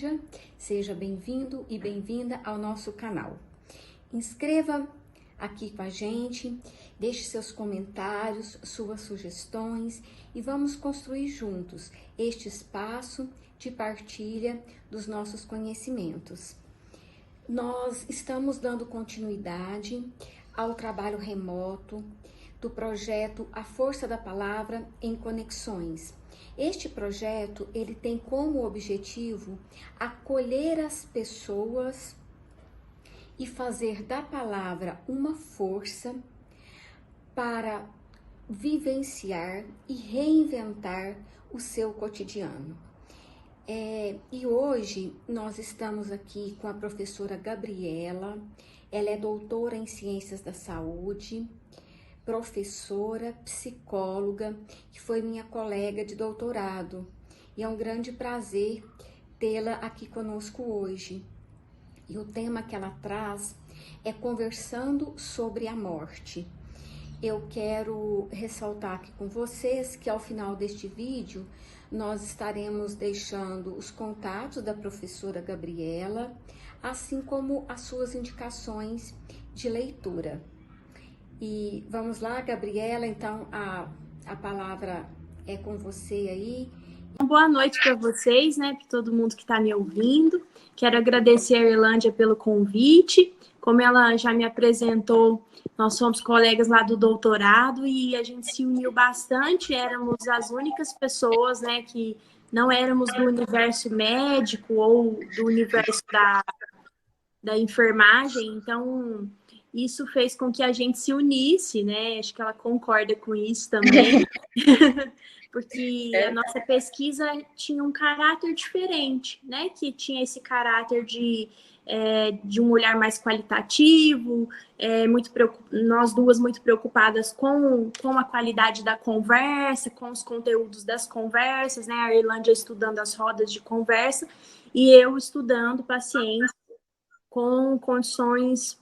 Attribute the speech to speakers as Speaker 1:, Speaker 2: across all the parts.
Speaker 1: Erlândia, seja bem-vindo e bem-vinda ao nosso canal. Inscreva aqui com a gente, deixe seus comentários, suas sugestões e vamos construir juntos este espaço de partilha dos nossos conhecimentos. Nós estamos dando continuidade ao trabalho remoto do projeto A Força da Palavra em Conexões. Este projeto, ele tem como objetivo acolher as pessoas e fazer da palavra uma força para vivenciar e reinventar o seu cotidiano. E hoje nós estamos aqui com a professora Gabriela. Ela é doutora em Ciências da Saúde, professora, psicóloga, que foi minha colega de doutorado. E é um grande prazer tê-la aqui conosco hoje. E o tema que ela traz é conversando sobre a morte. Eu quero ressaltar aqui com vocês que ao final deste vídeo nós estaremos deixando os contatos da professora Gabriela, assim como as suas indicações de leitura. E vamos lá, Gabriela, então a palavra é com você aí.
Speaker 2: Boa noite para vocês, né, para todo mundo que está me ouvindo. Quero agradecer a Erlândia pelo convite. Como ela já me apresentou, nós somos colegas lá do doutorado e a gente se uniu bastante. Éramos as únicas pessoas, né, que não éramos do universo médico ou do universo da enfermagem. Então, isso fez com que a gente se unisse, né? Acho que ela concorda com isso também. Porque a nossa pesquisa tinha um caráter diferente, né? Que tinha esse caráter de um olhar mais qualitativo, nós duas muito preocupadas com a qualidade da conversa, com os conteúdos das conversas, né? A Erlândia estudando as rodas de conversa e eu estudando pacientes com condições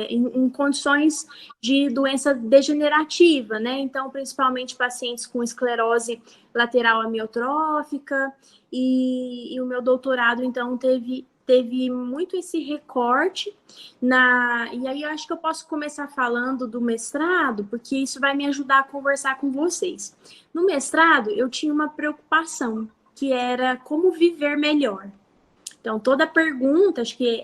Speaker 2: em condições de doença degenerativa, né? Então, principalmente pacientes com esclerose lateral amiotrófica, e o meu doutorado, então, teve muito esse recorte e aí eu acho que eu posso começar falando do mestrado, porque isso vai me ajudar a conversar com vocês. No mestrado, eu tinha uma preocupação, que era como viver melhor. Então, toda pergunta, acho que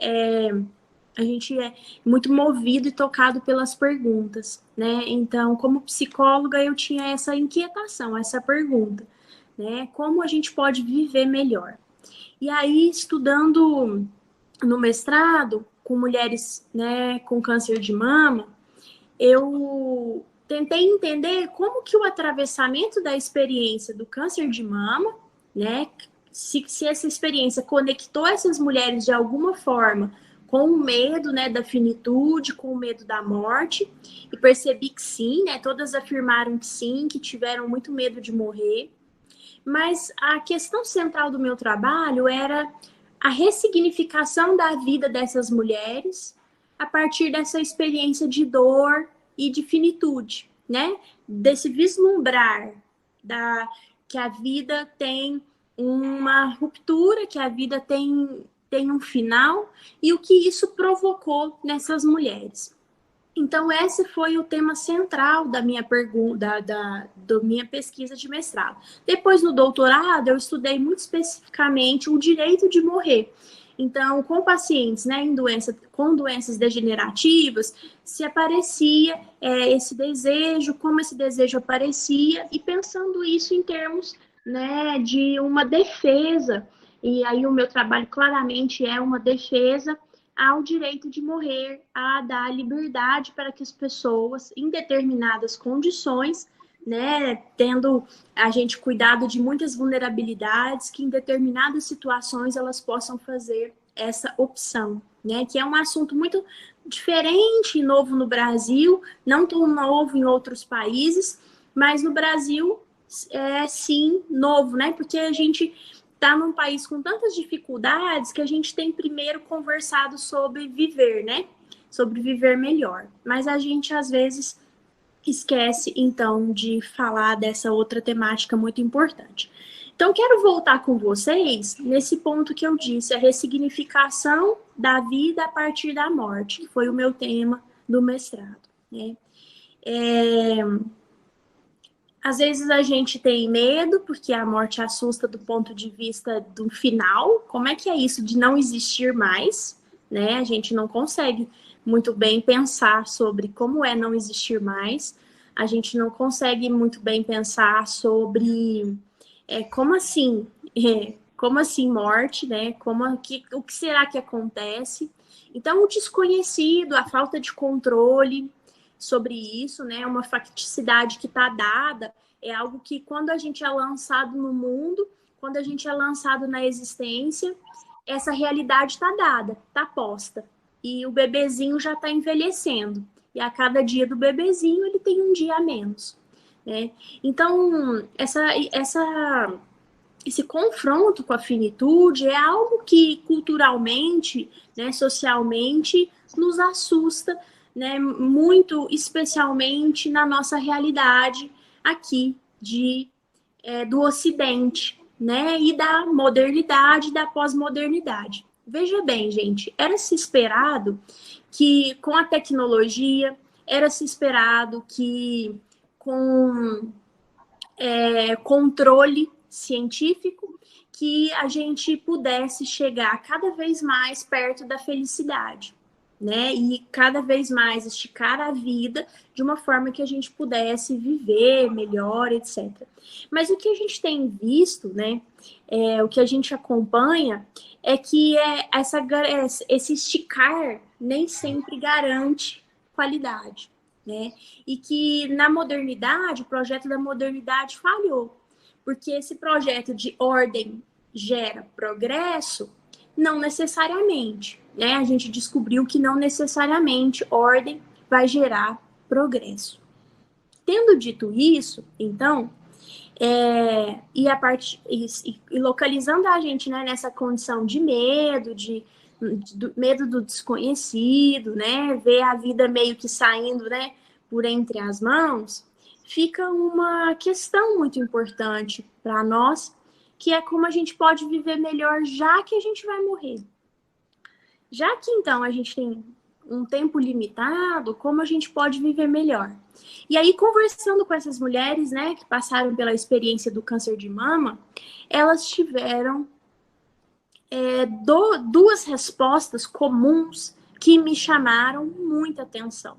Speaker 2: a gente é muito movido e tocado pelas perguntas, né? Então, como psicóloga, eu tinha essa inquietação, essa pergunta, né? Como a gente pode viver melhor? E aí, estudando no mestrado, com mulheres, né, com câncer de mama, eu tentei entender como que o atravessamento da experiência do câncer de mama, né, se essa experiência conectou essas mulheres de alguma forma com o medo, né, da finitude, com o medo da morte, e percebi que sim, né, todas afirmaram que sim, que tiveram muito medo de morrer, mas a questão central do meu trabalho era a ressignificação da vida dessas mulheres a partir dessa experiência de dor e de finitude, né, desse vislumbrar que a vida tem uma ruptura, que a vida tem um final, e o que isso provocou nessas mulheres. Então, esse foi o tema central da minha pergunta, da minha pesquisa de mestrado. Depois, no doutorado, eu estudei muito especificamente o direito de morrer. Então, com pacientes, né, com doenças degenerativas, se aparecia esse desejo, como esse desejo aparecia, e pensando isso em termos, né, de uma defesa. E aí o meu trabalho claramente é uma defesa ao direito de morrer, a dar liberdade para que as pessoas, em determinadas condições, né, tendo a gente cuidado de muitas vulnerabilidades, que em determinadas situações elas possam fazer essa opção, né, que é um assunto muito diferente e novo no Brasil, não tão novo em outros países, mas no Brasil é sim novo, né, porque a gente está num país com tantas dificuldades que a gente tem primeiro conversado sobre viver, né? Sobre viver melhor. Mas a gente, às vezes, esquece, então, de falar dessa outra temática muito importante. Então, quero voltar com vocês nesse ponto que eu disse, a ressignificação da vida a partir da morte, que foi o meu tema do mestrado, né? Às vezes a gente tem medo, porque a morte assusta do ponto de vista do final. Como é que é isso de não existir mais, né? A gente não consegue muito bem pensar sobre como é não existir mais. A gente não consegue muito bem pensar sobre como assim, como assim morte, né? O que será que acontece? Então, o desconhecido, a falta de controle sobre isso, né? Uma facticidade que está dada, é algo que quando a gente é lançado no mundo, quando a gente é lançado na existência, essa realidade está dada, está posta. E o bebezinho já está envelhecendo. E a cada dia do bebezinho, ele tem um dia a menos, né? Então, esse confronto com a finitude é algo que culturalmente, né, socialmente, nos assusta, né, muito especialmente na nossa realidade aqui do Ocidente, né, e da modernidade, da pós-modernidade. Veja bem, gente, era-se esperado que com a tecnologia, era-se esperado que com controle científico, que a gente pudesse chegar cada vez mais perto da felicidade, né? E cada vez mais esticar a vida de uma forma que a gente pudesse viver melhor, etc. Mas o que a gente tem visto, né? O que a gente acompanha é que esse esticar nem sempre garante qualidade, né? E que na modernidade, o projeto da modernidade falhou, porque esse projeto de ordem gera progresso, não necessariamente, né? A gente descobriu que não necessariamente ordem vai gerar progresso. Tendo dito isso, então, e localizando a gente, né, nessa condição de medo, medo do desconhecido, né, ver a vida meio que saindo, né, por entre as mãos, fica uma questão muito importante para nós, que é como a gente pode viver melhor já que a gente vai morrer. Já que então a gente tem um tempo limitado, como a gente pode viver melhor? E aí, conversando com essas mulheres, né, que passaram pela experiência do câncer de mama, elas tiveram duas respostas comuns que me chamaram muita atenção.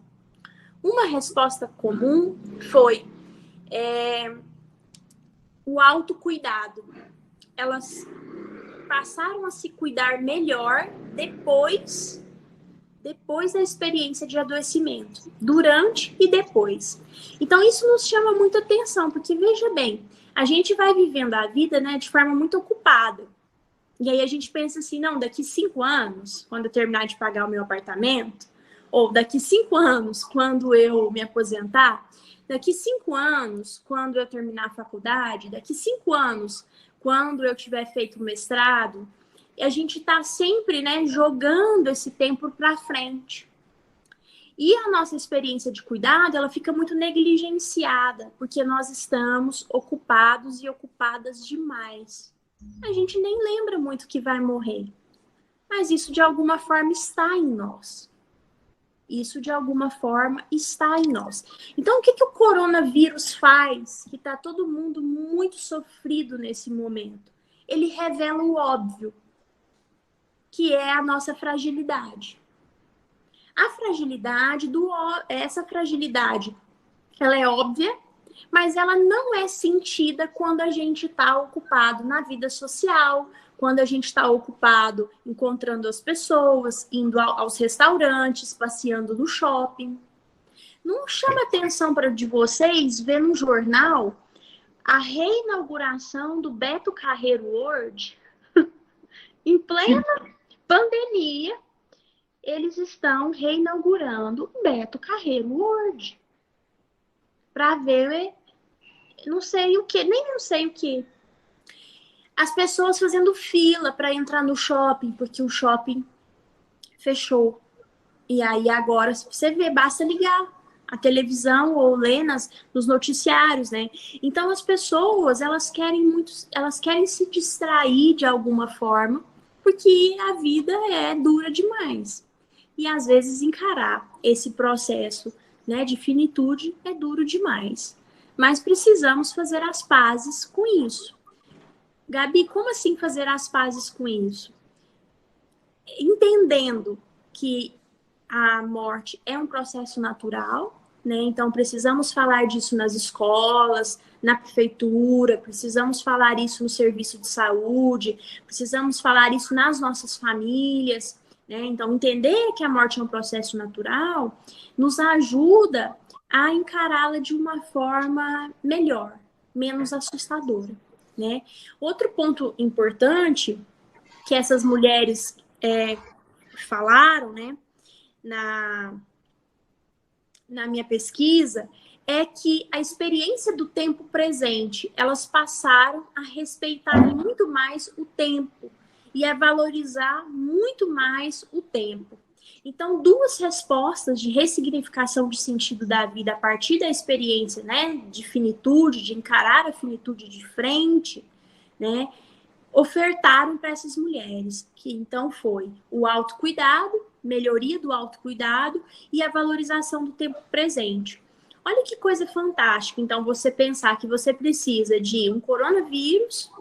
Speaker 2: Uma resposta comum foi o autocuidado. Elas passaram a se cuidar melhor depois da experiência de adoecimento, durante e depois. Então, isso nos chama muita atenção, porque, veja bem, a gente vai vivendo a vida, né, de forma muito ocupada. E aí a gente pensa assim, não, daqui 5 anos, quando eu terminar de pagar o meu apartamento, ou daqui 5 anos, quando eu me aposentar, daqui 5 anos, quando eu terminar a faculdade, daqui 5 anos, quando eu tiver feito o mestrado, a gente está sempre, né, jogando esse tempo para frente. E a nossa experiência de cuidado, ela fica muito negligenciada, porque nós estamos ocupados e ocupadas demais. A gente nem lembra muito que vai morrer. Mas isso, de alguma forma, está em nós. Isso, de alguma forma, está em nós. Então, o que o coronavírus faz? Que está todo mundo muito sofrido nesse momento. Ele revela o óbvio, que é a nossa fragilidade. A fragilidade, essa fragilidade, ela é óbvia, mas ela não é sentida quando a gente está ocupado na vida social, quando a gente está ocupado encontrando as pessoas, indo aos restaurantes, passeando no shopping. Não chama atenção de vocês ver no jornal a reinauguração do Beto Carreiro World em plena pandemia. Eles estão reinaugurando o Beto Carreiro World para ver não sei o que, nem não sei o que. As pessoas fazendo fila para entrar no shopping, porque o shopping fechou. E aí agora, se você ver, basta ligar a televisão ou lê nos noticiários, né? Então as pessoas, elas querem se distrair de alguma forma, porque a vida é dura demais. E às vezes encarar esse processo, né, de finitude é duro demais. Mas precisamos fazer as pazes com isso. Gabi, como assim fazer as pazes com isso? Entendendo que a morte é um processo natural, né? Então precisamos falar disso nas escolas, na prefeitura, precisamos falar isso no serviço de saúde, precisamos falar isso nas nossas famílias, né? Então entender que a morte é um processo natural nos ajuda a encará-la de uma forma melhor, menos assustadora, né? Outro ponto importante que essas mulheres falaram, né, na minha pesquisa, é que a experiência do tempo presente, elas passaram a respeitar muito mais o tempo e a valorizar muito mais o tempo. Então, duas respostas de ressignificação de sentido da vida a partir da experiência, né, de finitude, de encarar a finitude de frente, né, ofertaram para essas mulheres, que então foi o autocuidado, melhoria do autocuidado e a valorização do tempo presente. Olha que coisa fantástica, então, você pensar que você precisa de um coronavírus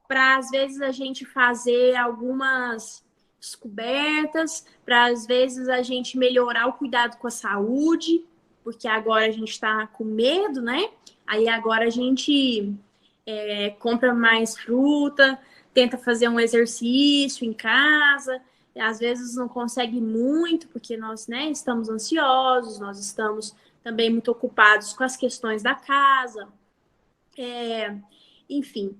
Speaker 2: para, às vezes, a gente fazer algumas descobertas, para, às vezes, a gente melhorar o cuidado com a saúde, porque agora a gente está com medo, né? Aí agora a gente compra mais fruta, tenta fazer um exercício em casa, às vezes não consegue muito, porque nós, né, estamos ansiosos, nós estamos também muito ocupados com as questões da casa, enfim.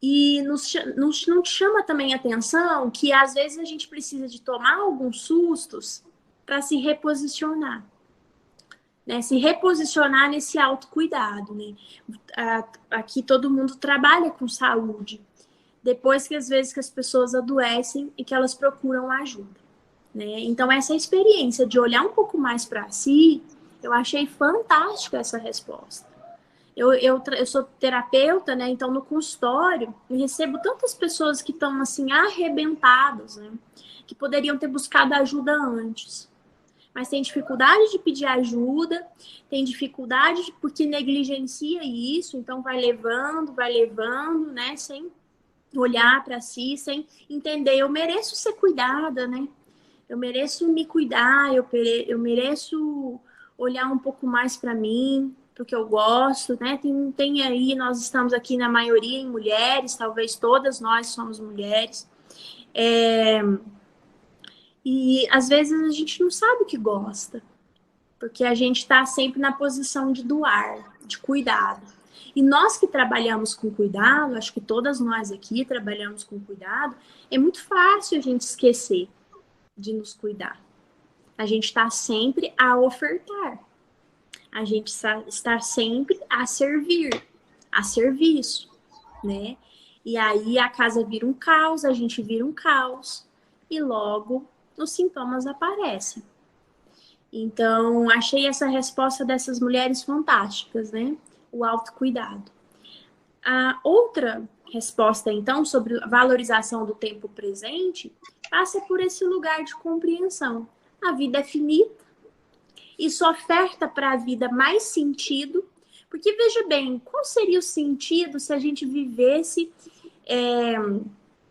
Speaker 2: E não te chama também a atenção que às vezes a gente precisa de tomar alguns sustos para se reposicionar. Né, se reposicionar nesse autocuidado, né? Aqui todo mundo trabalha com saúde, depois que às vezes que as pessoas adoecem e que elas procuram ajuda, né? Então essa experiência de olhar um pouco mais para si, eu achei fantástica essa resposta. Eu sou terapeuta, né? Então no consultório eu recebo tantas pessoas que estão assim arrebentadas, né? Que poderiam ter buscado ajuda antes, mas tem dificuldade de pedir ajuda, tem dificuldade porque negligencia isso, então vai levando, né, sem olhar para si, sem entender, eu mereço ser cuidada, né? Eu mereço me cuidar, eu mereço olhar um pouco mais para mim, porque eu gosto, né? Tem aí, nós estamos aqui na maioria em mulheres, talvez todas nós somos mulheres, e às vezes a gente não sabe o que gosta, porque a gente está sempre na posição de doar, de cuidado. E nós que trabalhamos com cuidado, acho que todas nós aqui trabalhamos com cuidado, é muito fácil a gente esquecer de nos cuidar. A gente está sempre a ofertar. A gente está sempre a servir, a serviço, né? E aí a casa vira um caos, a gente vira um caos, e logo os sintomas aparecem. Então, achei essa resposta dessas mulheres fantásticas, né? O autocuidado. A outra resposta, então, sobre a valorização do tempo presente, passa por esse lugar de compreensão. A vida é finita, isso oferta para a vida mais sentido, porque veja bem, qual seria o sentido se a gente vivesse,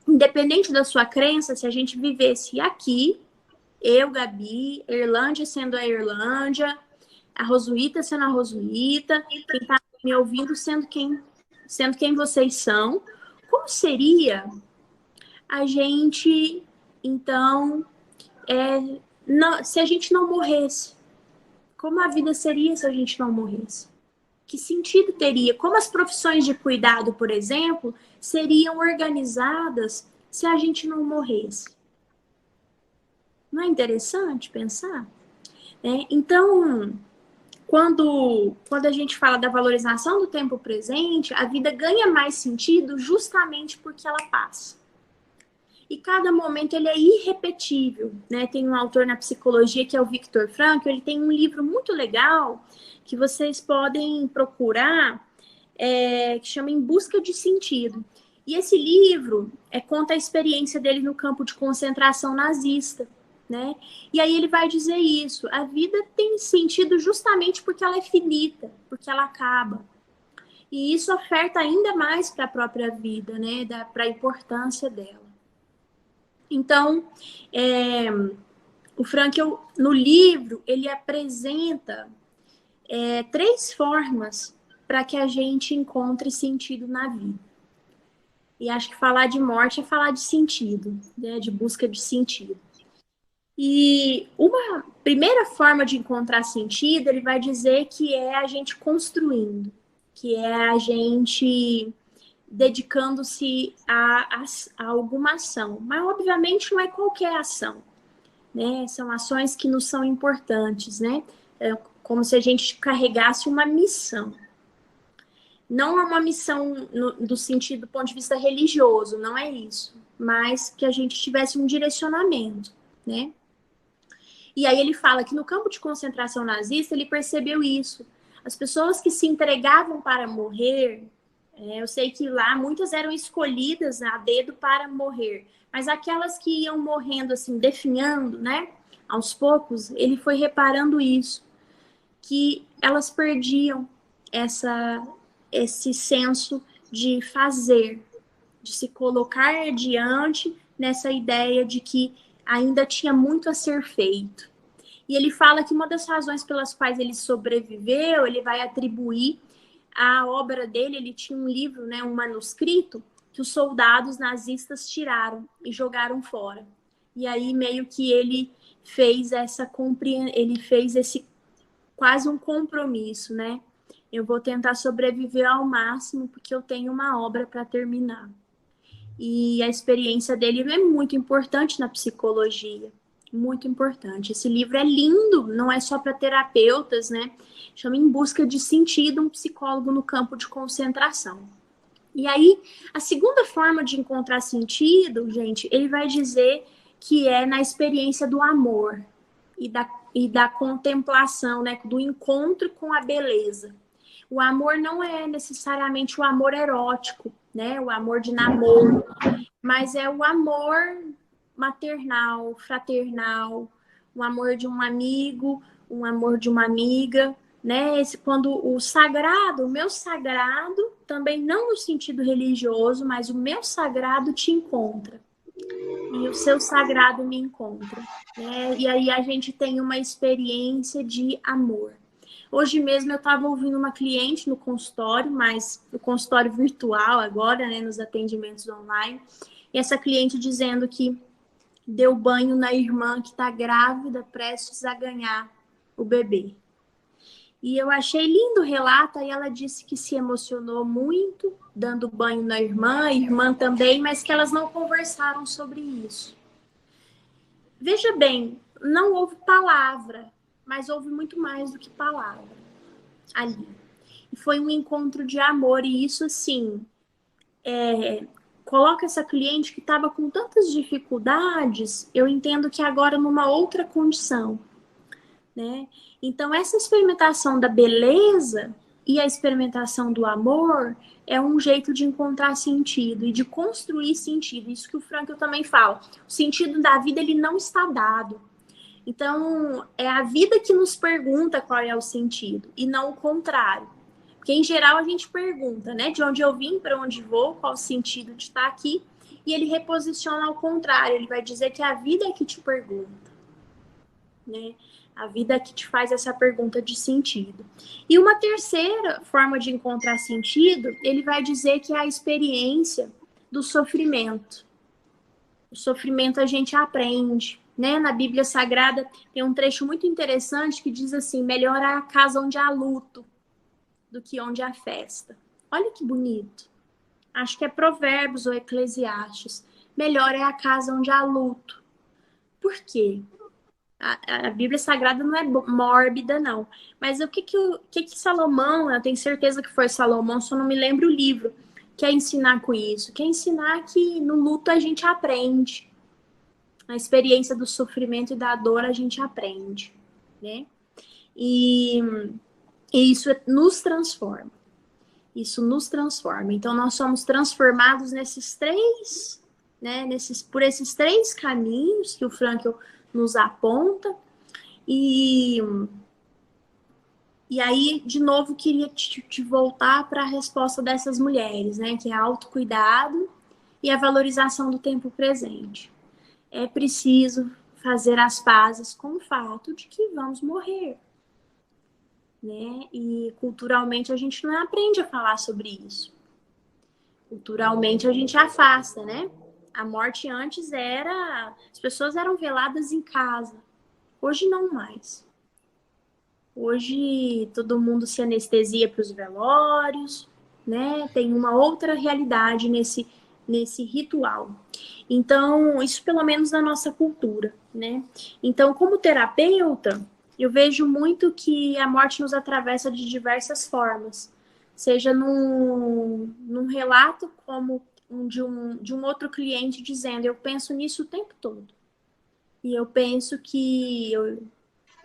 Speaker 2: independente da sua crença, se a gente vivesse aqui, eu, Gabi, a Irlândia sendo a Irlândia, a Rosuíta sendo a Rosuíta, quem está me ouvindo sendo quem vocês são. Como seria a gente, então, se a gente não morresse? Como a vida seria se a gente não morresse? Que sentido teria? Como as profissões de cuidado, por exemplo, seriam organizadas se a gente não morresse? Não é interessante pensar? Então, quando a gente fala da valorização do tempo presente, a vida ganha mais sentido justamente porque ela passa. E cada momento ele é irrepetível, né? Tem um autor na psicologia que é o Viktor Frankl, ele tem um livro muito legal que vocês podem procurar, que chama Em Busca de Sentido. E esse livro conta a experiência dele no campo de concentração nazista, né? E aí ele vai dizer isso, a vida tem sentido justamente porque ela é finita, porque ela acaba. E isso oferta ainda mais para a própria vida, né? Para a importância dela. Então, o Frankl, no livro, ele apresenta 3 formas para que a gente encontre sentido na vida. E acho que falar de morte é falar de sentido, né? De busca de sentido. E uma primeira forma de encontrar sentido, ele vai dizer que é a gente construindo, que é a gente dedicando-se a alguma ação. Mas, obviamente, não é qualquer ação, né? São ações que nos são importantes, né? É como se a gente carregasse uma missão. Não é uma missão do sentido, do ponto de vista religioso, não é isso. Mas que a gente tivesse um direcionamento, né? E aí ele fala que no campo de concentração nazista, ele percebeu isso. As pessoas que se entregavam para morrer, eu sei que lá muitas eram escolhidas a dedo para morrer, mas aquelas que iam morrendo assim, definhando, né? Aos poucos, ele foi reparando isso, que elas perdiam esse senso de fazer, de se colocar diante nessa ideia de que ainda tinha muito a ser feito. E ele fala que uma das razões pelas quais ele sobreviveu, ele vai atribuir a obra dele, ele tinha um livro, né, um manuscrito, que os soldados nazistas tiraram e jogaram fora. E aí meio que ele fez esse quase um compromisso, né? Eu vou tentar sobreviver ao máximo porque eu tenho uma obra para terminar. E a experiência dele é muito importante na psicologia, muito importante. Esse livro é lindo, não é só para terapeutas, né? Chama Em Busca de Sentido, um psicólogo no campo de concentração. E aí, a segunda forma de encontrar sentido, gente, ele vai dizer que é na experiência do amor e da contemplação, né? Do encontro com a beleza. O amor não é necessariamente o amor erótico, né? O amor de namoro, mas é o amor maternal, fraternal, o amor de um amigo, um amor de uma amiga, né? Quando o sagrado, o meu sagrado, também não no sentido religioso, mas o meu sagrado te encontra. E o seu sagrado me encontra, né? E aí a gente tem uma experiência de amor. Hoje mesmo eu estava ouvindo uma cliente no consultório, mas no consultório virtual agora, né, nos atendimentos online, e essa cliente dizendo que deu banho na irmã que está grávida, prestes a ganhar o bebê. E eu achei lindo o relato, aí ela disse que se emocionou muito dando banho na irmã, a irmã também, mas que elas não conversaram sobre isso. Veja bem, não houve palavra, mas houve muito mais do que palavra ali. E foi um encontro de amor, e isso, assim, coloca essa cliente que estava com tantas dificuldades, eu entendo que agora numa outra condição, né? Então, essa experimentação da beleza e a experimentação do amor é um jeito de encontrar sentido e de construir sentido. Isso que o Frankl também fala. O sentido da vida, ele não está dado. Então, é a vida que nos pergunta qual é o sentido, e não o contrário. Porque, em geral, a gente pergunta, né? De onde eu vim, para onde vou, qual o sentido de estar aqui. E ele reposiciona ao contrário. Ele vai dizer que a vida é que te pergunta, né? A vida é que te faz essa pergunta de sentido. E uma terceira forma de encontrar sentido, ele vai dizer que é a experiência do sofrimento. O sofrimento a gente aprende, né? Na Bíblia Sagrada tem um trecho muito interessante que diz assim: melhor é a casa onde há luto do que onde há festa. Olha que bonito. Acho que é Provérbios ou Eclesiastes. Melhor é a casa onde há luto. Por quê? A Bíblia Sagrada não é mórbida, não. Mas o que Salomão, eu tenho certeza que foi Salomão, só não me lembro o livro, quer ensinar com isso? Quer ensinar que no luto a gente aprende. a experiência do sofrimento e da dor a gente aprende, né? E isso nos transforma. Isso nos transforma. Então, nós somos transformados nesses três, né? Por esses três caminhos que o Frankl nos aponta. E aí, de novo, queria te voltar para a resposta dessas mulheres, né? Que é autocuidado e a valorização do tempo presente. É preciso fazer as pazes com o fato de que vamos morrer, né? E culturalmente a gente não aprende a falar sobre isso. Culturalmente a gente afasta, né? A morte antes as pessoas eram veladas em casa. Hoje não mais. Hoje todo mundo se anestesia para os velórios, né? Tem uma outra realidade nesse ritual. Então, isso pelo menos na nossa cultura, né? Então, como terapeuta, eu vejo muito que a morte nos atravessa de diversas formas. Seja num relato como de um outro cliente dizendo, eu penso nisso o tempo todo. E eu penso que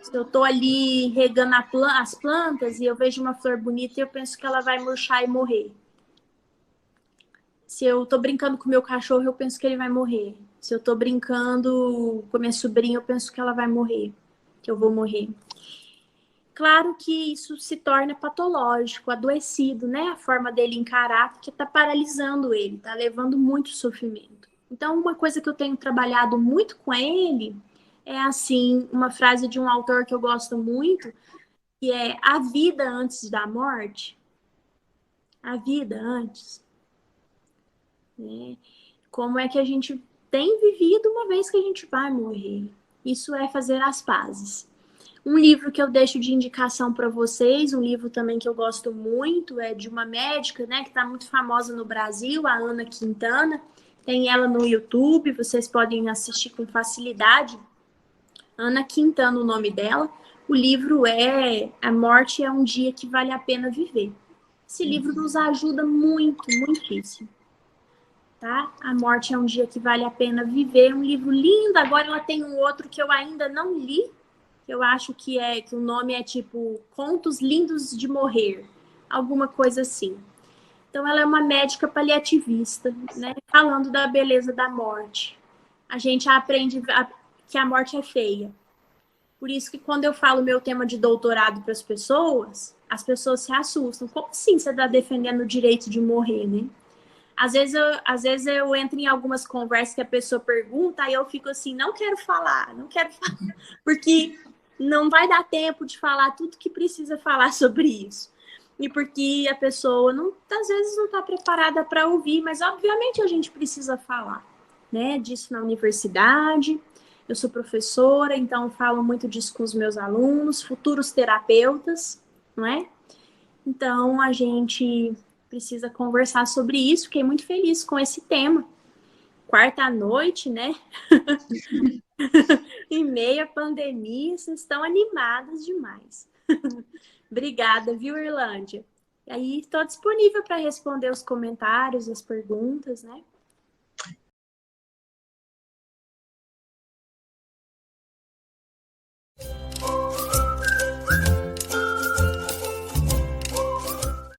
Speaker 2: se eu tô ali regando as plantas e eu vejo uma flor bonita, eu penso que ela vai murchar e morrer. Se eu tô brincando com meu cachorro, eu penso que ele vai morrer. Se eu tô brincando com minha sobrinha, eu penso que ela vai morrer, que eu vou morrer. Claro que isso se torna patológico, adoecido, né? A forma dele encarar, que tá paralisando ele, tá levando muito sofrimento. Então, uma coisa que eu tenho trabalhado muito com ele é, assim, uma frase de um autor que eu gosto muito, que é a vida antes da morte. A vida antes, né? Como é que a gente tem vivido uma vez que a gente vai morrer. Isso é fazer as pazes. Um livro que eu deixo de indicação para vocês, um livro também que eu gosto muito, é de uma médica, né, que está muito famosa no Brasil, a Ana Quintana. Tem ela no YouTube, vocês podem assistir com facilidade. Ana Quintana, o nome dela. O livro é A Morte é um Dia que Vale a Pena Viver. Esse livro nos ajuda muito, muitíssimo. Tá? A Morte é um Dia que Vale a Pena Viver. Um livro lindo. Agora ela tem um outro que eu ainda não li, que eu acho que o nome é tipo Contos Lindos de Morrer, alguma coisa assim. Então ela é uma médica paliativista, né? Falando da beleza da morte. A gente aprende que a morte é feia. Por isso que quando eu falo meu tema de doutorado para as pessoas se assustam. Como assim você está defendendo o direito de morrer, né? Às vezes eu entro em algumas conversas que a pessoa pergunta, aí eu fico assim, não quero falar, porque não vai dar tempo de falar tudo que precisa falar sobre isso. E porque a pessoa, às vezes, não está preparada para ouvir, mas obviamente a gente precisa falar, né, disso na universidade. Eu sou professora, então falo muito disso com os meus alunos, futuros terapeutas, não é? Então, a gente precisa conversar sobre isso. Fiquei muito feliz com esse tema. Quarta noite, né? Em meio à pandemia, vocês estão animadas demais. Obrigada, viu, Irlândia? E aí, estou disponível para responder os comentários, as perguntas, né?